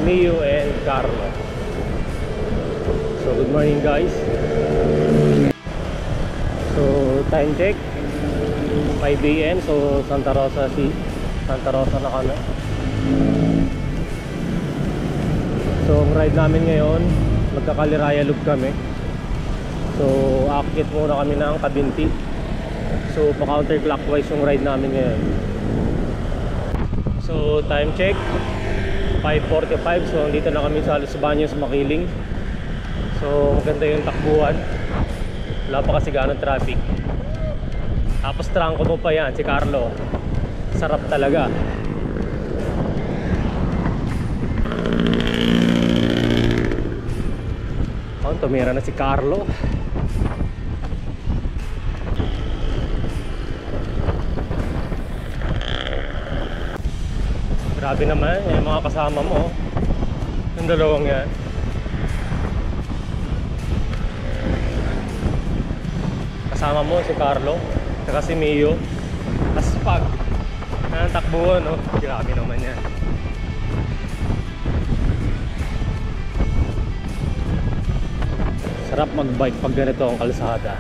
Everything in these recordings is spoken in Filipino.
Mio and Carlo. So good morning guys. So time check 5 AM. So Santa Rosa na kami. So ang ride namin ngayon, magkakaliraya loop kami. So akit muna kami ng Kabinti. So pa counterclockwise yung ride namin ngayon. So time check 5:45. So dito na kami sa Los Baños, Makiling. So maganda yung takbuhan, wala pa kasi ganong traffic. Tapos trangko mo pa yan si Carlo, sarap talaga. Oh, tumira na si Carlo. Grabe naman yung mga kasama mo, yung dalawang yan. Kasama mo si Carlo saka si Mio. Tapos pag natakbuhan, no? Grabe naman yan. Sarap magbike pag ganito ang kalsada,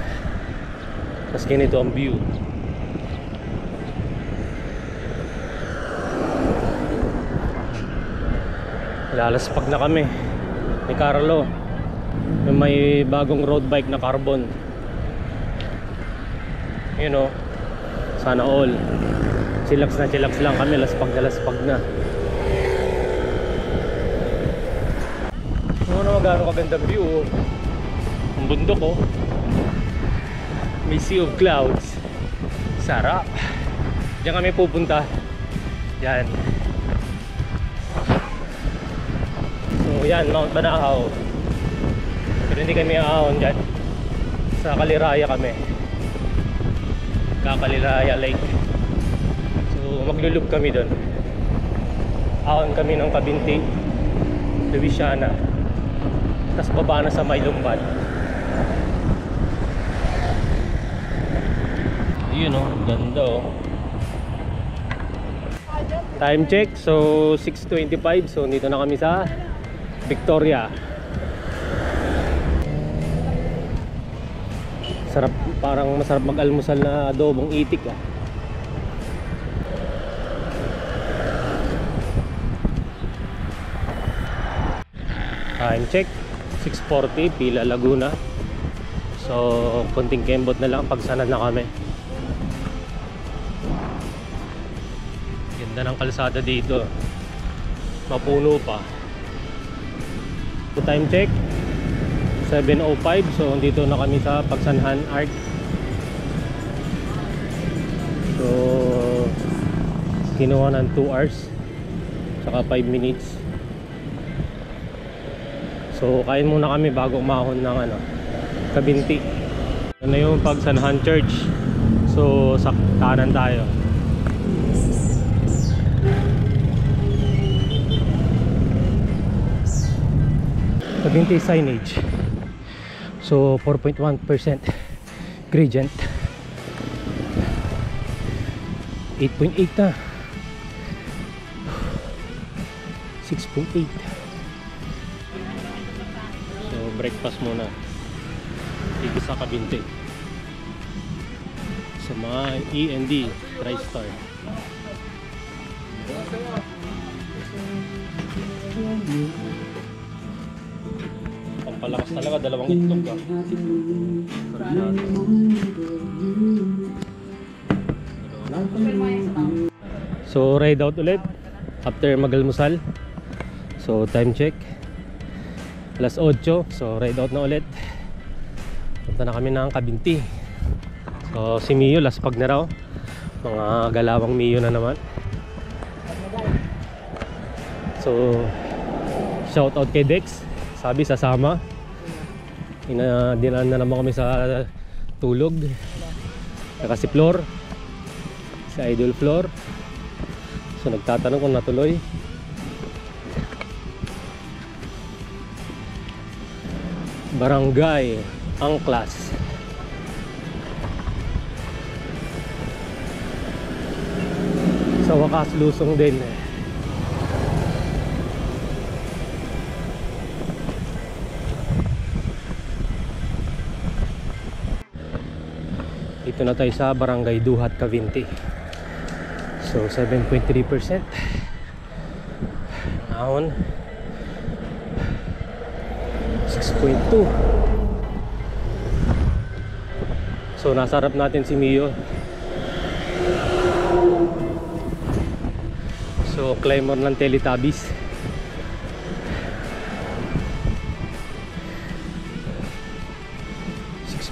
tapos ganito ang view. Lalaspag na kami ni Carlo, yung may bagong road bike na carbon. You know, sana all. Chillax lang kami, laspag na. Ano naman gano'ng kagandang view, ang bundok oh. May sea of clouds. Sarap. Diyan kami pupunta. Yan. So yan, Mount Banahaw. Pero hindi kami aahon dyan. Sa Kaliraya kami, Kaliraya Lake. So maglulup kami doon. Ahon kami ng Kabinti, Louisiana, tapos baba na sa Maylumban. Yun oh, ganda oh. Time check, so 6:25. So dito na kami sa Victoria. Sarap, parang masarap mag-almusal na adobong itik ah. Time check 6:40, Pila Laguna. So konting kembot na lang, pagsanad na kami. Ganda ng kalsada dito, mapuno pa. So time check 7:05. So dito na kami sa Pagsanhan Arc. So kinuha ng 2 hours saka 5 minutes. So kain muna kami bago umahon ng Kabinti. Ano yung Pagsanhan Church. So sa kanan tayo. Kabinti signage. So 4.1% gradient, 8.8 na, 6.8. So breakfast muna dito sa Kabinti sa mga E&D TriStar. Pampalakas talaga, dalawang itlog ah. So ride out ulit after magalmusal. So time check 8:00. So ride out na ulit. Punta na kami ng Kabinti. So si Mio laspag na raw. Mga galawang Mio na naman. So shout out kay Dex, sabi sasama. Dinaan na naman kami sa tulog. Saka si Flor, si Idol Flor. So nagtatanong kung natuloy. Barangay Angklas. Sa wakas lusong din. Dito na tayo sa Barangay Duhat, Cavinti. So 7.3%. Ahon 6.2. So nasa harap natin si Mio. So climber ng Teletubbies.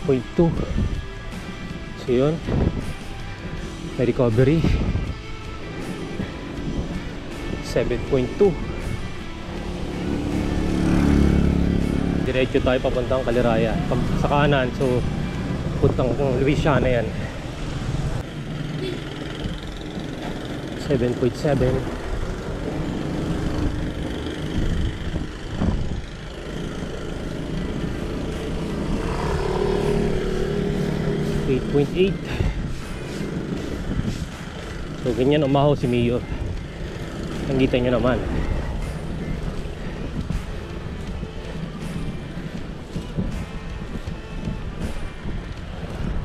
.2. So yun, may recovery 7.2. Diretso tayo papuntang Kaliraya sa kanan, so puntang Luisiana yan. 7.7. 8.8. So ganyan umahaw si Mio. Nakita nyo naman.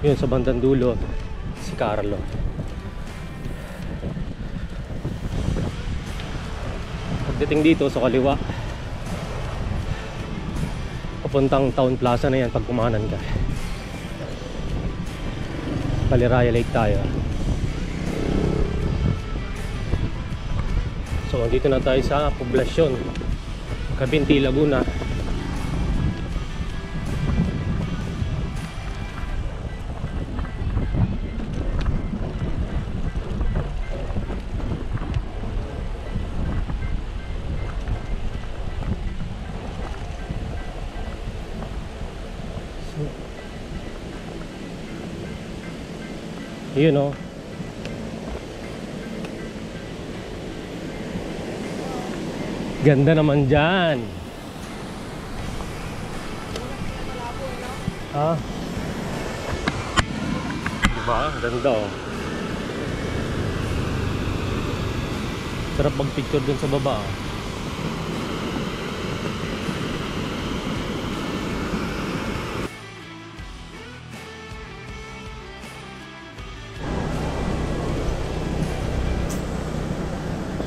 Yun sa bandang dulo si Carlo. Pagdating dito sa kaliwa, papuntang Town Plaza na yan pag kumanan ka. Kaliraya Lake tayo. So dito na tayo sa poblasyon Cavinti, Laguna. Yun o. Ganda naman dyan. Ha? Diba? Ganda o. Sarap mag-picture dun sa baba o.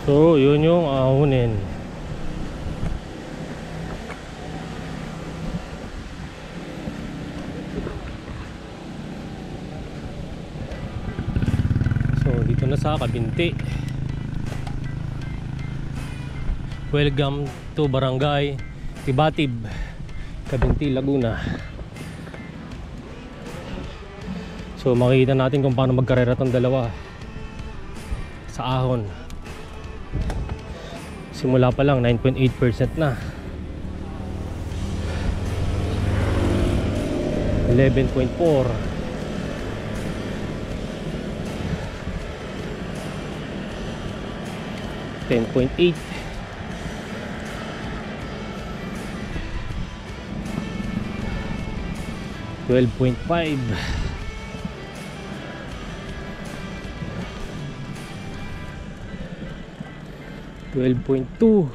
So, yun yung ahonin. So, dito na sa Cavinti. Welcome to Barangay Tibatib, Cavinti, Laguna. So, makikita natin kung paano magkarera tong dalawa sa ahon. Simula pa lang 9.8% na. 11.4. 10.8. 12.5. 12.2.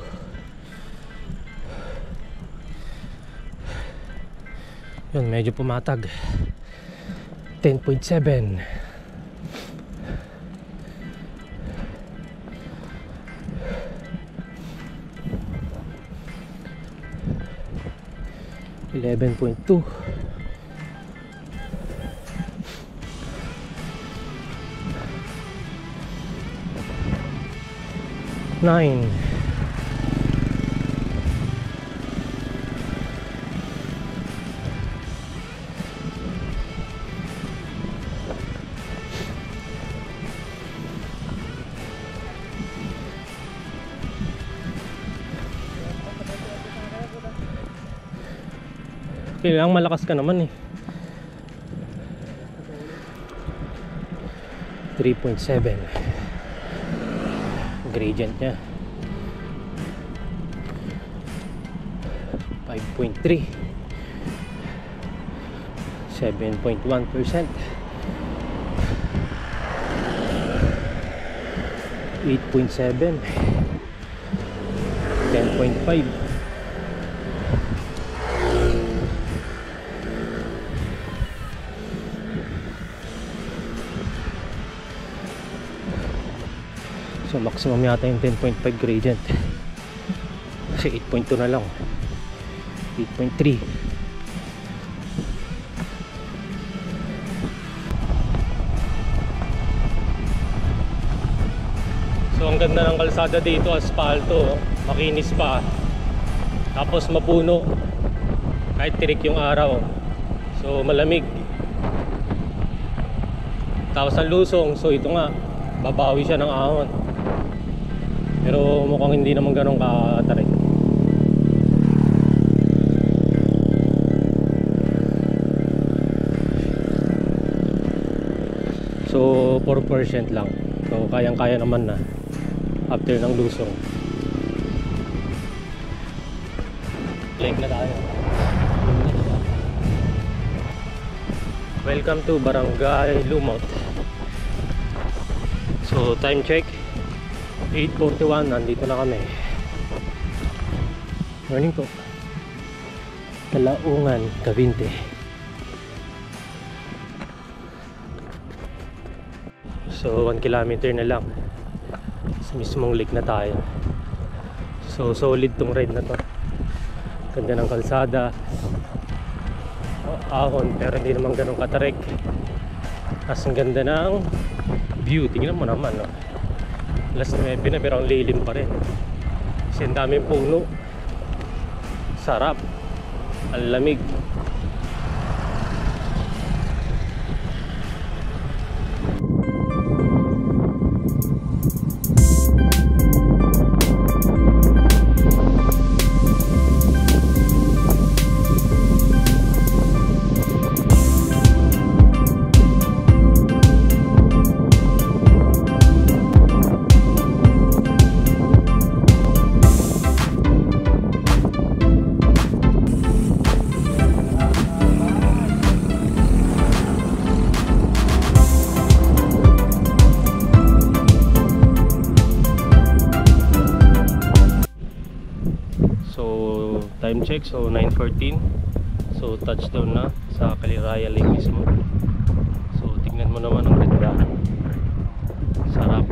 Yun, medyo pumatag. 10.7. 11.2. 9. Kailangan malakas ka naman eh. 3.7. Gradient nya 5.3. 7.1%. 8.7. 10.5. 11.2. So maximum yata yung 10.5 gradient. Kasi 8.2 na lang. 8.3. So ang ganda ng kalsada dito, asfalto, makinis pa. Tapos mapuno. Kahit tirik yung araw. So malamig. Tapos ang lusong, so ito nga, babawi siya ng ahon. Pero mukhang hindi naman ganun katarik. So 4% lang. So kayang-kaya naman na after ng lusong. Lake na tayo. Welcome to Barangay Lumot. So time check 8:41, nandito na kami. Morning po. Kalaungan, Cavite. So 1 kilometer na lang sa mismong lake na tayo. So solid tong ride na to. Ganda ng kalsada, ahon pero hindi naman ganun katarik. Tapos ang ganda ng view, tingnan mo naman, no? Last 9 na pero ang lilim pa rin kasi ang daming puno. Sarap, ang lamig. Time check, so 9:14. So touchdown na sa Caliraya Lake mismo. So tingnan mo naman ang ganda. Sarap.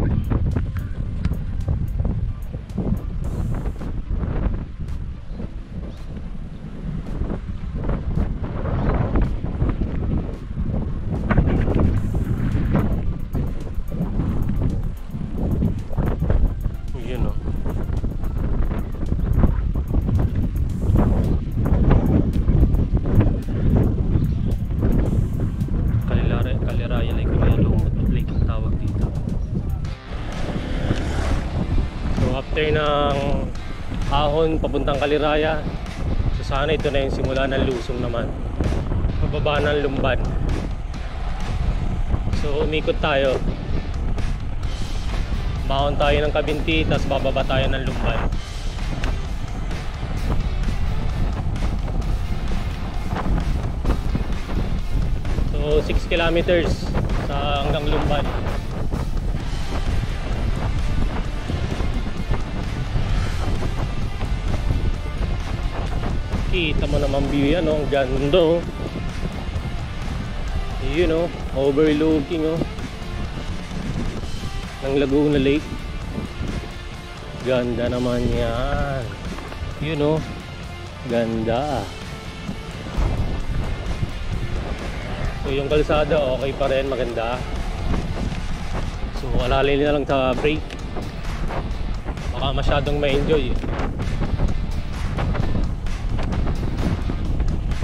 Yun, no? Caliraya Lake, Lumot Lake ang tawag dito. So after ng ahon papuntang Caliraya, so sana ito na yung simula ng lusong naman, pababa ng Lumban. So umikot tayo, mahon tayo ng Kabinti, tapos bababa tayo ng Lumban. So 6 kilometers sa hanggang Lumban. Kita mo naman view yan, oh. Ang ganda, oh. Yun, oh. Overlooking, oh, ng Laguna Lake. Ganda naman yan. Yun, oh. Ganda. So yung kalsada okay pa rin, maganda. So alalay na lang sa brake, baka masyadong ma-enjoy.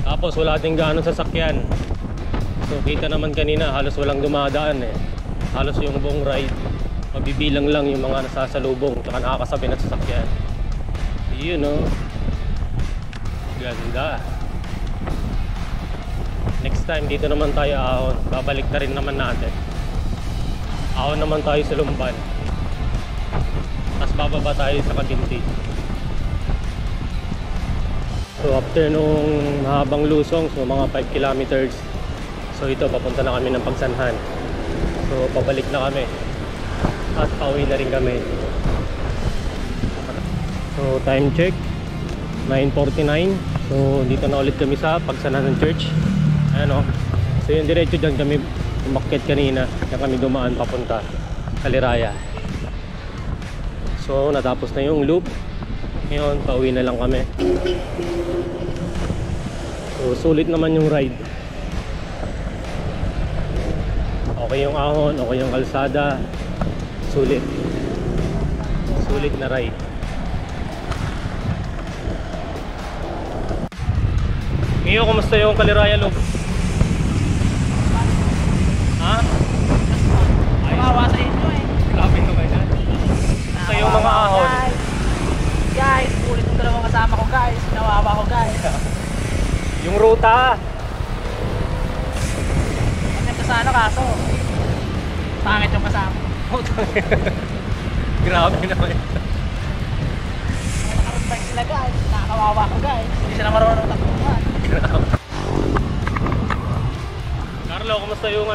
Tapos wala din gaano sasakyan. So kita naman kanina halos walang dumadaan, halos yung buong ride mabibilang lang yung mga nasasalubong tsaka nakakasabi na sasakyan. Yun, no? Ganda. Next time dito naman tayo ahon, babalik na rin naman natin. Ahon naman tayo sa Lumban, tapos bababa tayo sa Kabinti. So after nung mahabang lusong, so mga 5 kilometers, so ito papunta na kami ng Pagsanhan. So pabalik na kami at pauwi na rin kami. So time check 9:49. So dito na ulit kami sa Pagsanhan Church. Ayan, o. So yung diretso dyan kami umakyat kanina, kaya kami dumaan papunta Caliraya. So natapos na yung loop. Ngayon pauwi na lang kami. So sulit naman yung ride. Okay yung ahon, okay yung kalsada. Sulit. Sulit na ride. Ngayon, kumusta yung Kaliraya Loop? Ha? Kawawa sa inyo eh. Grabe naman yan. Sa yung mga ahon. Guys, ulit yung dalawang kasama ko guys. Nawawa ko guys. Yung ruta. Maganda sana kaso. Pangit yung kasama. Grabe naman yan. Nakaroon bike sila guys. Nakakawawa ko guys. Hindi sila marunong takbuhan. Carlo, kumusta yung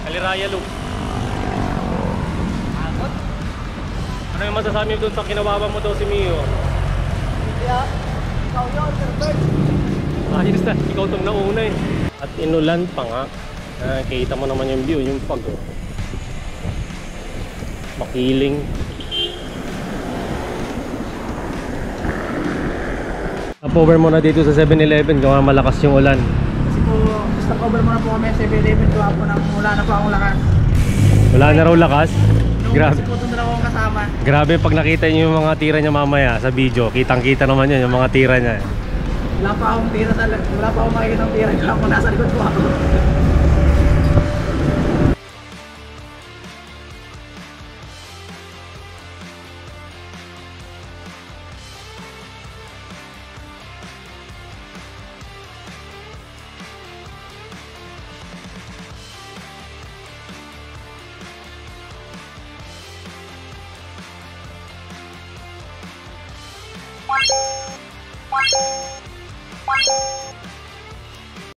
Kaliraya Loop? Pagod? Ano yung masasabi mo dun sa kinawawa mo daw si Mio? Yeah. Ikaw yun, Herbert. Ayos na, ikaw tong nauna eh. At inulan pa nga. Kita mo naman yung view, yung pag makiling. Power mo na dito sa 7-Eleven gawa malakas yung ulan. Kasi po, gusto cover muna po kami sa 7-Eleven. Gawa po nang wala na po akong lakas. Wala na raw lakas. Grabe. Kasi po itong dalawang kasama. Grabe pag nakita niyo yung mga tira niya mamaya sa video. Kitang-kita naman yun yung mga tira niya. Wala pa akong tira sa wala pa akong makikita ng tira. Wala po nasa likod ko ako. What?